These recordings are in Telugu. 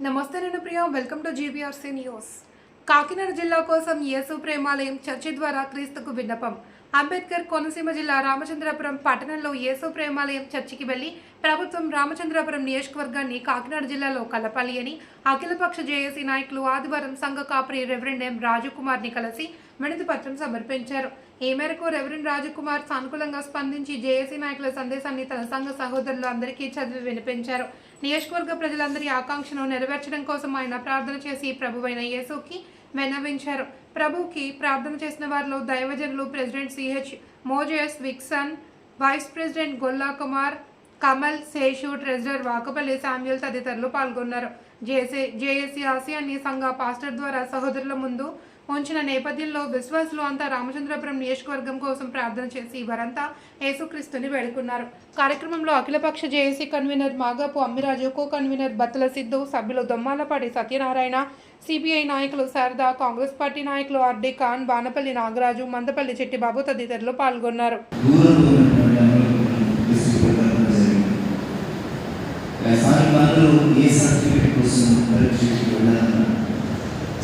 నమస్తే నేను Priya, welcome to GBRC news. Kakinada జిల్లా కోసం యేసు ప్రేమాలయం చర్చి ద్వారా క్రీస్తుకు విన్నపం. అంబేద్కర్ కోనసీమ జిల్లా రామచంద్రపురం పట్టణంలో యేసు ప్రేమాలయం చర్చికి వెళ్లి ప్రభుత్వం రామచంద్రపురం నియోజకవర్గాన్ని కాకినాడ జిల్లాలో కలపాలి అని అఖిలపక్ష జేఏసీ నాయకులు ఆదివారం సంఘ కాపరి రెవరెండ్ ఎం రాజకుమార్ని కలిసి వినతి పత్రం సమర్పించారు. ఈ మేరకు రెవరెండ్ రాజకుమార్ సానుకూలంగా స్పందించి జేఏసీ నాయకుల సందేశాన్ని తన సంఘ సహోదరులు అందరికీ చదివి వినిపించారు. నియోజకవర్గ ప్రజలందరి ఆకాంక్షను నెరవేర్చడం కోసం ఆయన ప్రార్థన చేసి ప్రభువైన యేసుకి విన్నవించారు. ప్రభుకి ప్రార్థన చేసిన వారిలో దైవజనులు ప్రెసిడెంట్ సిహెచ్ మోజెస్ విక్సన్, vice president Golla Kumar, Kamal, Seshu, treasurer Vakapalli Samuel తదితరులు పాల్గొన్నారు. జేఏసీ ఆసియాన్ని సంఘ పాస్టర్ ద్వారా సహోదరుల ముందు ఉంచిన నేపథ్యంలో విశ్వాసులు అంతా రామచంద్రపురం నియోజకవర్గం కోసం ప్రార్థన చేసి వారంతా యేసుక్రీస్తుని వేడుకున్నారు. కార్యక్రమంలో అఖిలపక్ష JAC convener Magapu Ammiraju, co convener Battala Siddhu, సభ్యులు దొమ్మాలపాటి సత్యనారాయణ, సిపిఐ నాయకులు శారద, కాంగ్రెస్ పార్టీ నాయకులు ఆర్డి ఖాన్, బానపల్లి నాగరాజు, మందపల్లి చెట్టిబాబు తదితరులు పాల్గొన్నారు.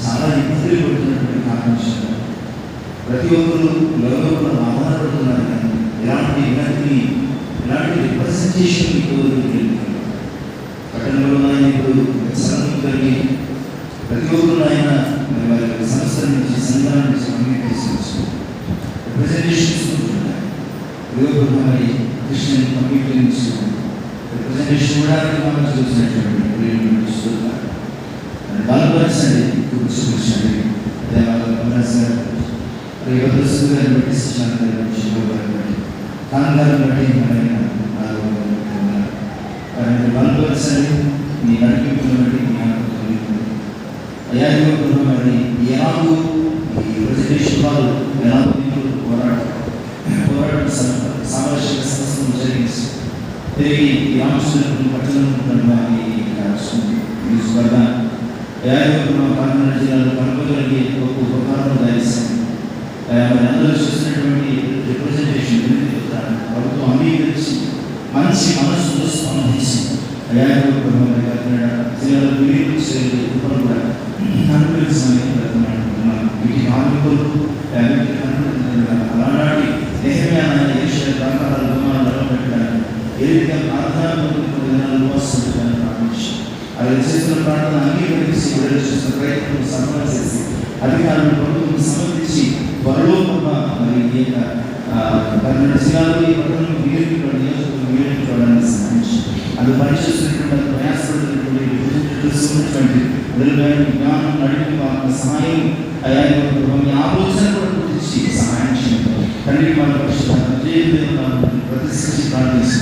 చాలా ఇబ్బందులు పడుతున్నటువంటి కారణం ప్రతి ఒక్కరు లోకంలో ఆధారపడుతున్నారు. ఇలాంటి రిప్రజెంటేషన్ పట్టణంలో ఆయన ఇప్పుడు సంఘం కలిగి ప్రతి ఒక్కరు ఆయన వారి సంస్థ నుంచి సంఘాల నుంచి కమ్యూనికేషన్స్ రిప్రజెంటేషన్స్ మరి క్రిస్టియన్ కమ్యూనిటీ నుంచి రిప్రజెంటేషన్ కూడా చూసినటువంటి బలపరచండి, కూర్చోండి. రేపటి బట్టి కాంగాలను బట్టి బలపరచండి. మీ నడిపింపులను బట్టి అయ్యా మరి ఎలాగూ ఈ ప్రజెంటేషన్ వాళ్ళు ఎలాగో పోరాటం సామరస్య సంస్థను జరిగించి తిరిగి రామచంద్రపురం పట్టణంలో కాకినాడ జిల్లాలో కనపగలిగే ఒక ఉపకారం దాయిస్తాం. మరి అందరూ చూసినటువంటి రిప్రజెంటేషన్ ప్రభుత్వం అంగీకరించి మంచి మనస్సుతో స్పందించి కాకినాడ జిల్లాలో విలీనం చేయాలి కూడా అనుకరించమని వీటి కార్మికులు అలాంటి ప్రాంతాలలో పెట్టడానికి ఏ విధంగా ప్రార్థన వస్తుంది అలా చేసిన ప్రార్థన అంగీకరించి విడుదల చేసిన ప్రయత్నం సఫలం చేసి అధికారులు ప్రభుత్వం సమర్పించి త్వరలో మరి కర్ణాటక జిల్లాలో ఈ పట్టణంలో వీలుకోవడానికి సహాయించి అది పనిచేస్తున్నటువంటి ప్రయాసపడుతున్నటువంటి జ్ఞానం నడిపి సహాయం అయా ఆలోచన కూడా గురించి సహాయం చేయండి. తండ్రి మన ప్రతిష్ఠించి ప్రార్థించి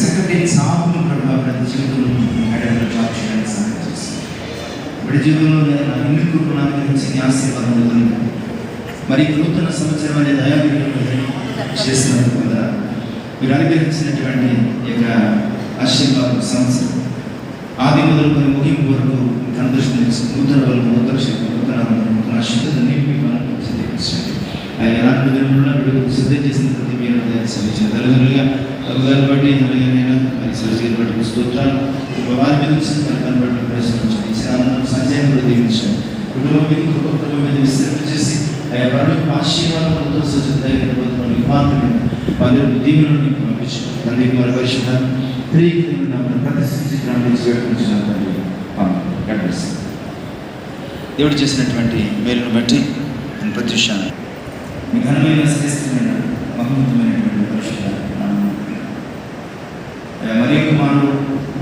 చక్కటి సాగులు ప్రతి జీవితంలో జాబ్ చేయడానికి సహాయం చేస్తుంది. ఇప్పుడు జీవితంలో ఇల్లు గురించి ఆశీర్వాదం మరి నూతన సంవత్సరం అనే దయాభివృద్ధి చేసినందుకు కూడా మీరు అనుగ్రహించినటువంటి యొక్క ఆశీర్వాదం సంవత్సరం ఆది మొదలుకొని ముగింపు వరకు అనుదర్శించి నూతన వరకు నూతన శుద్ధతని మీకు అనుగ్రహించండి. ఆయన ఎలాంటి విధంగా సిద్ధ చేసిన ప్రతి మీరు సరించిన తల్లిదండ్రులుగా గారిని బట్టి అలాగేనైనా మరి సరిచేది బట్టి స్తోత్రాలు వారి మీద దాన్ని బట్టి ప్రశ్నించండి. సంజయం కూడా దీవించండి. కుటుంబం మీద కుటుంబం మీద విస్తరణ చేసి ఆయా పరులకు ఆశీర్వాదంతో సజ్జతమైన మార్పులు వారి దీవులను పంపించారు. తండ్రి వారి పరిశుద్ధ ప్రతిష్ఠించి దేవుడు చేసినటువంటి మేలును బట్టి ప్రతి విషయాన్ని మీ ఘనమైన శ్రేష్టమైన మహోన్నతమైనటువంటి పరిశుద్ధ మరియు కుమారుడు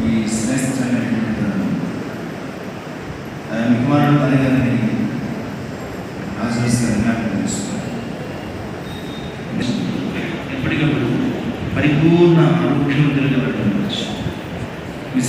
ఈ శ్రేష్టమైనటువంటి మీ కుమారుడు తల్లిదండ్రులని ఆశ్రయిస్తారు. ఎప్పటికప్పుడు పరిపూర్ణ ఆరోగ్యవంతులుగా మీ